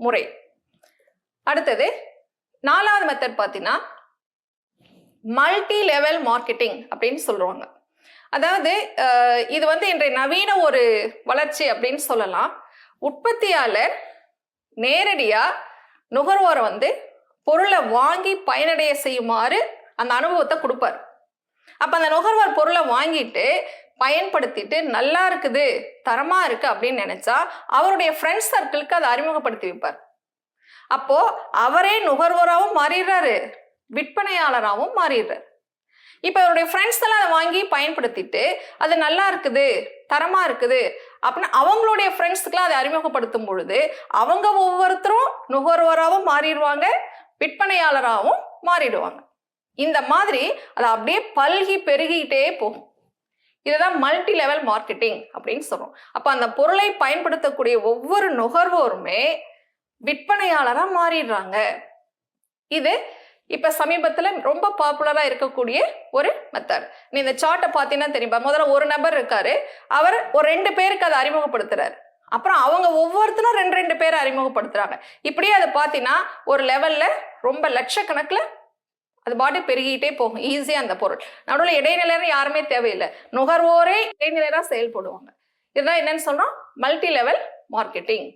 முறை. அடுத்தது 4வது மெத்தட் பார்த்தீங்கன்னா மல்டி லெவல் மார்க்கெட்டிங் அப்படின்னு சொல்லுவாங்க. அதாவது இது இன்றைய நவீன ஒரு வளர்ச்சி அப்படின்னு சொல்லலாம். உற்பத்தியாளர் நேரடியா நுகர்வோரை பொருளை வாங்கி பயனடைய செய்யுமாறு அந்த அனுபவத்தை கொடுப்பார். அப்ப அந்த நுகர்வோர் பொருளை வாங்கிட்டு பயன்படுத்திட்டு நல்லா இருக்குது, தரமா இருக்கு அப்படின்னு நினைச்சா அவருடைய ஃப்ரெண்ட்ஸ் சர்க்கிளுக்கு அதை அறிமுகப்படுத்தி வைப்பார். அப்போ அவரே நுகர்வோராகவும் மாறிடுறாரு, விற்பனையாளராகவும் மாறிடுறாரு. இப்ப அவருடைய ஃப்ரெண்ட்ஸ் எல்லாம் அதை வாங்கி பயன்படுத்திட்டு அது நல்லா இருக்குது, தரமா இருக்குது அப்படின்னு அவங்களுடைய ஃப்ரெண்ட்ஸுக்குலாம் அதை அறிமுகப்படுத்தும் பொழுது அவங்க ஒவ்வொருத்தரும் நுகர்வோராகவும் மாறிடுவாங்க, விற்பனையாளராகவும் மாறிடுவாங்க. இந்த மாதிரி அதை அப்படியே பல்கி பெருகிட்டே போகும். இதுதான் மல்டி லெவல் மார்க்கெட்டிங் அப்படின்னு சொல்றோம். அப்ப அந்த பொருளை பயன்படுத்தக்கூடிய ஒவ்வொரு நுகர்வோருமே விற்பனையாளரா மாறிடுறாங்க. இது இப்ப சமீபத்துல ரொம்ப பாப்புலரா இருக்கக்கூடிய ஒரு மெத்தட். நீ இந்த சார்ட்டை பார்த்தீங்கன்னா தெரியுமா, முதல்ல ஒரு நபர் இருக்காரு, அவர் ஒரு 2 பேருக்கு அதை அறிமுகப்படுத்துறாரு. அப்புறம் அவங்க ஒவ்வொருத்தரும் 2 பேரை அறிமுகப்படுத்துறாங்க. இப்படியே அதை பார்த்தீங்கன்னா ஒரு லெவல்ல ரொம்ப லட்சக்கணக்கில் அது பாட்டு பெருகிட்டே போகும் ஈஸியா. அந்த பொருள் நடுவில் இடைநிலையர் யாருமே தேவையில்லை, நுகர்வோரே இடைநிலையரா செயல்படுவாங்க. இதுதான் என்னன்னு சொல்றோம், மல்டி லெவல் மார்க்கெட்டிங்.